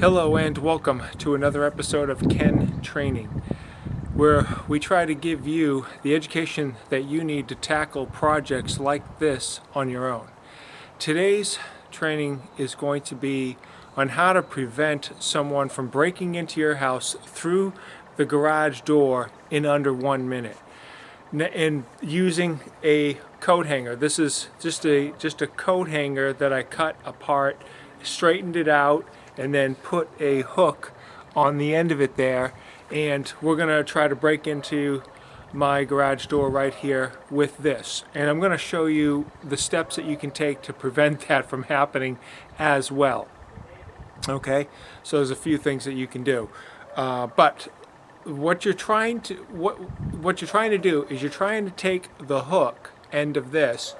Hello and welcome to another episode of Ken Training, where we try to give you the education that you need to tackle projects like this on your own. Today's training is going to be on how to prevent someone from breaking into your house through the garage door in under 1 minute. And using a coat hanger. This is just a coat hanger that I cut apart, straightened it out, and then put a hook on the end of it there. And we're gonna try to break into my garage door right here with this. And I'm gonna show you the steps that you can take to prevent that from happening as well. Okay, so there's a few things that you can do, but what you're trying to do is you're trying to take the hook end of this,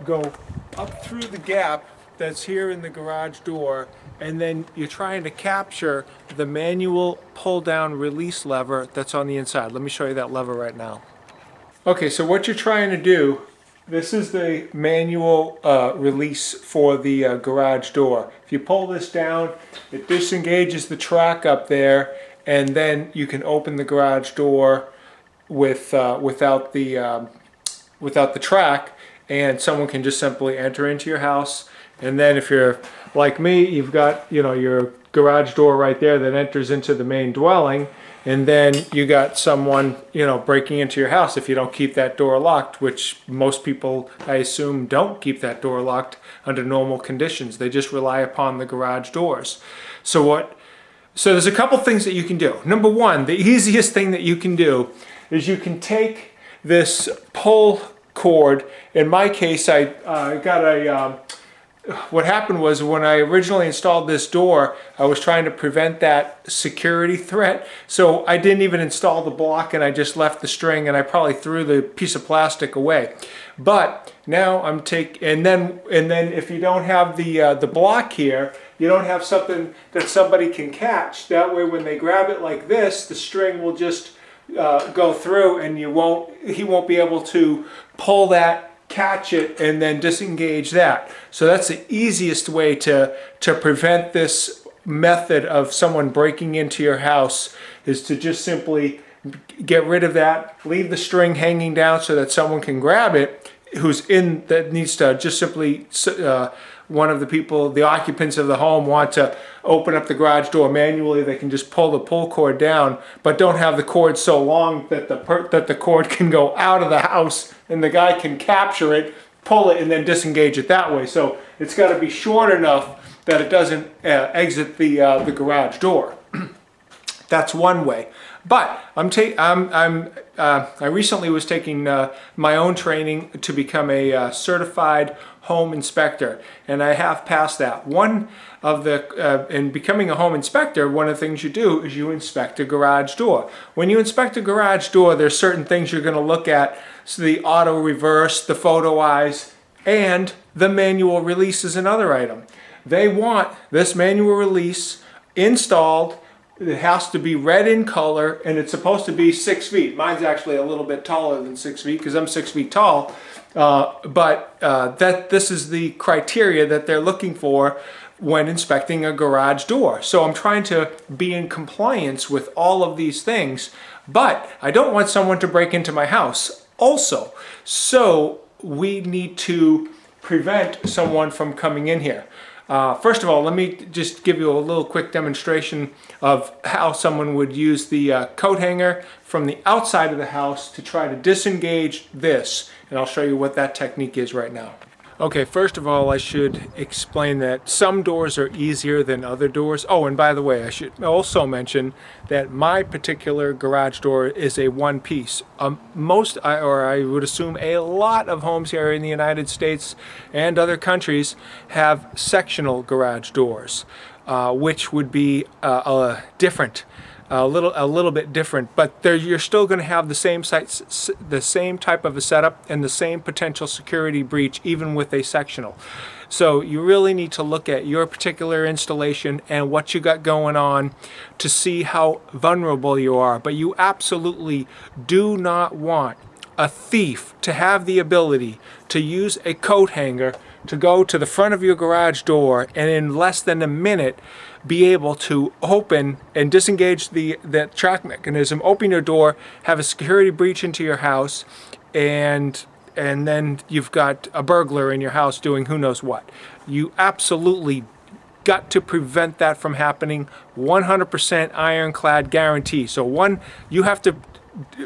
go up through the gap that's here in the garage door, and then you're trying to capture the manual pull down release lever that's on the inside. Let me show you that lever right now. Okay, so what you're trying to do, this is the manual release for the garage door. If you pull this down, it disengages the track up there, and then you can open the garage door without the track, and someone can just simply enter into your house. And then if you're like me, you've got your garage door right there that enters into the main dwelling, and then you got someone breaking into your house if you don't keep that door locked, which most people, I assume, don't keep that door locked under normal conditions. They just rely upon the garage doors. So there's a couple things that you can do. Number one, the easiest thing that you can do is you can take this pull cord. In my case, I got a what happened was when I originally installed this door, I was trying to prevent that security threat. So I didn't even install the block, and I just left the string, and I probably threw the piece of plastic away. But now I'm and then if you don't have the block here, you don't have something that somebody can catch. That way when they grab it like this, the string will just go through, and he won't be able to pull that, catch it, and then disengage that. So that's the easiest way to prevent this method of someone breaking into your house, is to just simply get rid of that, leave the string hanging down so that someone can grab it that needs to just simply one of the people, the occupants of the home, want to open up the garage door manually. They can just pull the pull cord down, but don't have the cord so long that the cord can go out of the house and the guy can capture it, pull it, and then disengage it that way. So it's got to be short enough that it doesn't exit the garage door. That's one way. But I recently was taking my own training to become a certified home inspector, and I have passed that. In becoming a home inspector, one of the things you do is you inspect a garage door. When you inspect a garage door, there's certain things you're going to look at. So the auto reverse, the photo eyes, and the manual release is another item. They want this manual release installed. It has to be red in color, and it's supposed to be 6 feet. Mine's actually a little bit taller than 6 feet because I'm 6 feet tall. But this is the criteria that they're looking for when inspecting a garage door. So I'm trying to be in compliance with all of these things, but I don't want someone to break into my house also. So we need to prevent someone from coming in here. First of all, let me just give you a little quick demonstration of how someone would use the coat hanger from the outside of the house to try to disengage this. And I'll show you what that technique is right now. Okay, first of all, I should explain that some doors are easier than other doors. Oh, and by the way, I should also mention that my particular garage door is a one piece. I would assume a lot of homes here in the United States and other countries have sectional garage doors, which would be different. A little bit different, but you're still going to have the same type of a setup and the same potential security breach, even with a sectional. So you really need to look at your particular installation and what you got going on to see how vulnerable you are. But you absolutely do not want a thief to have the ability to use a coat hanger to go to the front of your garage door and in less than a minute be able to open and disengage that track mechanism, open your door, have a security breach into your house, and then you've got a burglar in your house doing who knows what. You absolutely got to prevent that from happening. 100% ironclad guarantee. So one, you have to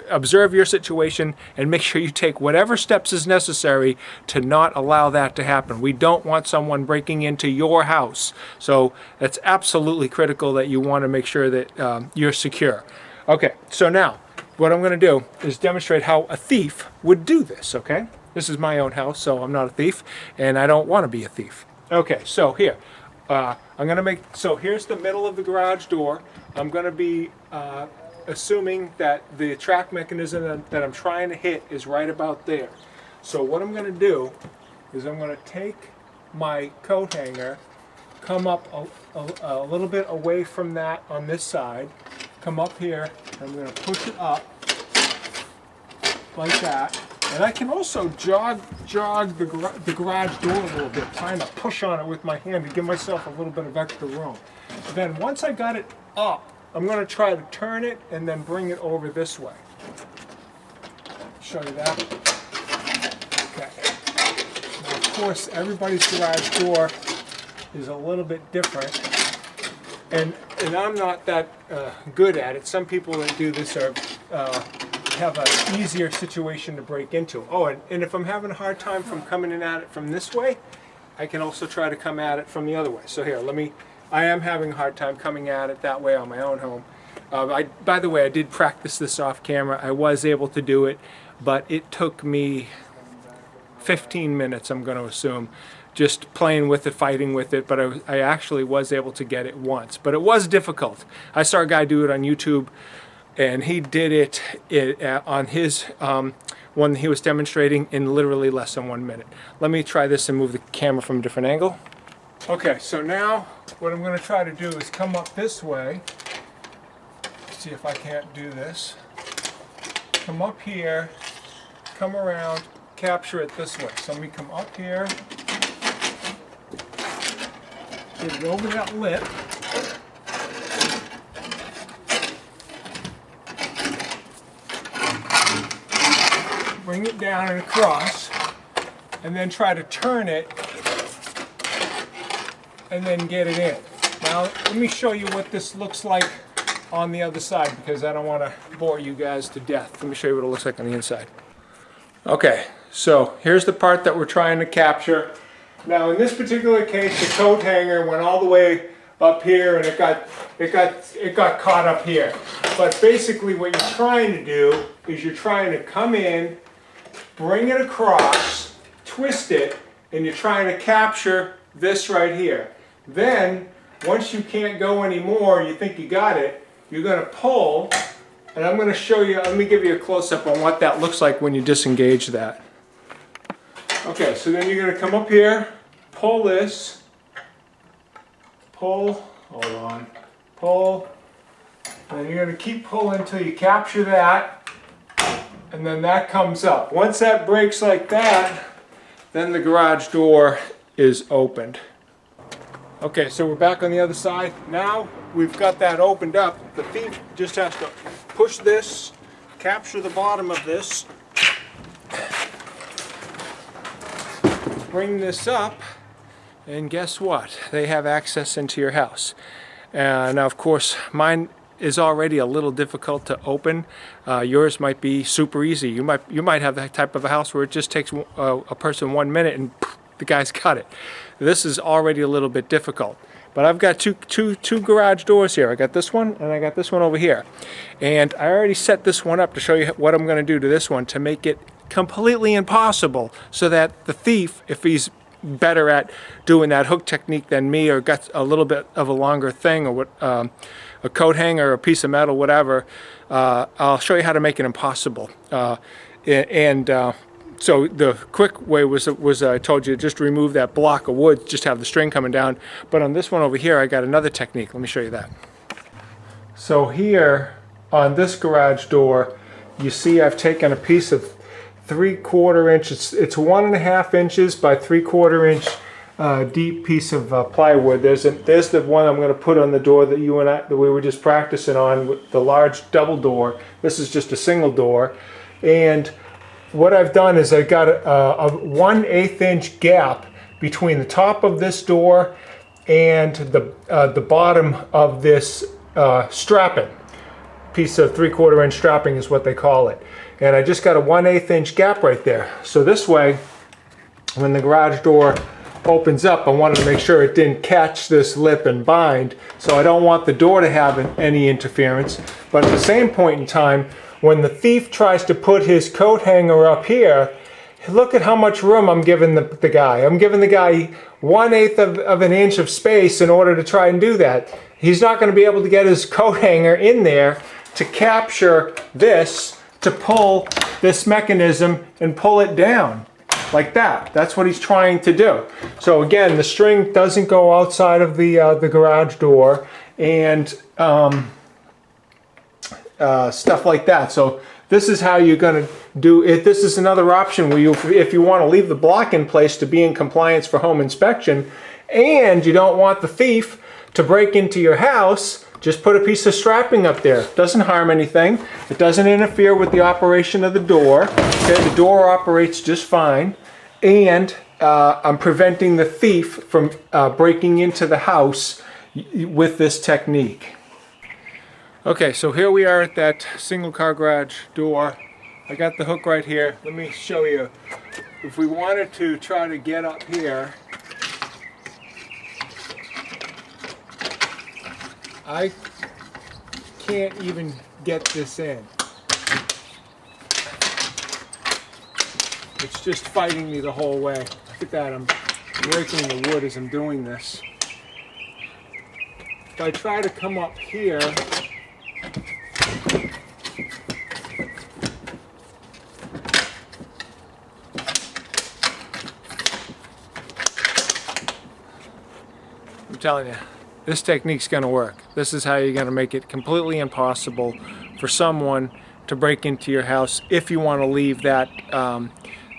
observe your situation and make sure you take whatever steps is necessary to not allow that to happen. We don't want someone breaking into your house. So that's absolutely critical that you want to make sure that you're secure. Okay, so now what I'm going to do is demonstrate how a thief would do this, okay? This is my own house, so I'm not a thief, and I don't want to be a thief. Okay, so here, I'm going to so here's the middle of the garage door. I'm going to be assuming that the track mechanism that I'm trying to hit is right about there. So what I'm going to do is I'm going to take my coat hanger, come up a little bit away from that on this side, come up here, and I'm going to push it up like that. And I can also jog the garage door a little bit, trying to push on it with my hand to give myself a little bit of extra room. Then once I got it up, I'm going to try to turn it and then bring it over this way. Show you that. Okay. Now, of course, everybody's garage door is a little bit different, and I'm not that good at it. Some people that do this are have an easier situation to break into. Oh, and if I'm having a hard time from coming in at it from this way, I can also try to come at it from the other way. So here, I am having a hard time coming at it that way on my own home. By the way, I did practice this off camera. I was able to do it, but it took me 15 minutes, I'm going to assume, just playing with it, fighting with it, but I actually was able to get it once. But it was difficult. I saw a guy do it on YouTube, and he did it on his one he was demonstrating in literally less than 1 minute. Let me try this and move the camera from a different angle. Okay, so now what I'm going to try to do is come up this way. See if I can't do this. Come up here, come around, capture it this way. So let me come up here, get it over that lip. Bring it down and across, and then try to turn it and then get it in. Now let me show you what this looks like on the other side, because I don't want to bore you guys to death. Let me show you what it looks like on the inside. Okay, so here's the part that we're trying to capture. Now in this particular case, the coat hanger went all the way up here and it got caught up here. But basically what you're trying to do is you're trying to come in, bring it across, twist it, and you're trying to capture this right here. Then, once you can't go anymore, you think you got it, you're going to pull, and I'm going to show you, let me give you a close-up on what that looks like when you disengage that. Okay, so then you're going to come up here, pull this, pull, hold on, pull, and you're going to keep pulling until you capture that, and then that comes up. Once that breaks like that, then the garage door is opened. Okay, so we're back on the other side. Now we've got that opened up. The thief just has to push this, capture the bottom of this, bring this up, and guess what? They have access into your house. Now, of course, mine is already a little difficult to open. Yours might be super easy. You might have that type of a house where it just takes a person 1 minute and the guy's got it. This is already a little bit difficult. But I've got two garage doors here. I got this one and I got this one over here. And I already set this one up to show you what I'm going to do to this one to make it completely impossible, so that the thief, if he's better at doing that hook technique than me, or got a little bit of a longer thing, or what, a coat hanger or a piece of metal, whatever, I'll show you how to make it impossible. So the quick way was I told you, just remove that block of wood, just have the string coming down. But on this one over here, I got another technique. Let me show you that. So here on this garage door, you see I've taken a piece of 3/4 inch. It's 1.5 inches by 3/4 inch deep piece of plywood. There's the one I'm going to put on the door that that we were just practicing on, with the large double door. This is just a single door, and what I've done is I've got a 1/8 inch gap between the top of this door and the bottom of this strapping. Piece of 3/4 inch strapping is what they call it. And I just got a 1/8 inch gap right there. So this way, when the garage door opens up, I wanted to make sure it didn't catch this lip and bind. So I don't want the door to have any interference. But at the same point in time, when the thief tries to put his coat hanger up here, look at how much room I'm giving the guy. I'm giving the guy 1/8 of an inch of space in order to try and do that. He's not going to be able to get his coat hanger in there to capture this, to pull this mechanism and pull it down like that. That's what he's trying to do. So again, the string doesn't go outside of the garage door, and stuff like that. So this is how you're going to do it. This is another option where if you want to leave the block in place to be in compliance for home inspection, and you don't want the thief to break into your house, just put a piece of strapping up there. Doesn't harm anything. It doesn't interfere with the operation of the door. Okay, the door operates just fine, and I'm preventing the thief from breaking into the house with this technique. Okay, so here we are at that single car garage door. I got the hook right here. Let me show you. If we wanted to try to get up here, I can't even get this in. It's just fighting me the whole way. Look at that, I'm breaking the wood as I'm doing this. If I try to come up here, I'm telling you, this technique's going to work. This is how you're going to make it completely impossible for someone to break into your house if you want to leave that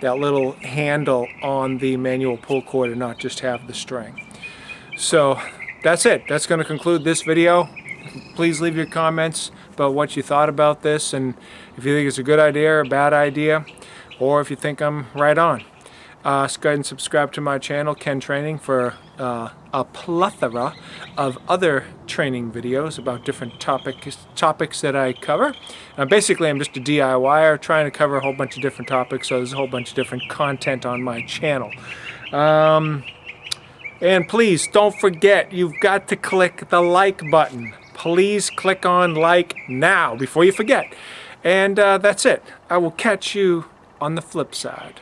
that little handle on the manual pull cord and not just have the string. So that's it. That's going to conclude this video. Please leave your comments about what you thought about this, and if you think it's a good idea or a bad idea, or if you think I'm right on. So go ahead and subscribe to my channel, Ken Training, for a plethora of other training videos about different topics that I cover. Basically, I'm just a DIYer trying to cover a whole bunch of different topics, so there's a whole bunch of different content on my channel. And please, don't forget, you've got to click the like button. Please click on like now before you forget. And that's it. I will catch you on the flip side.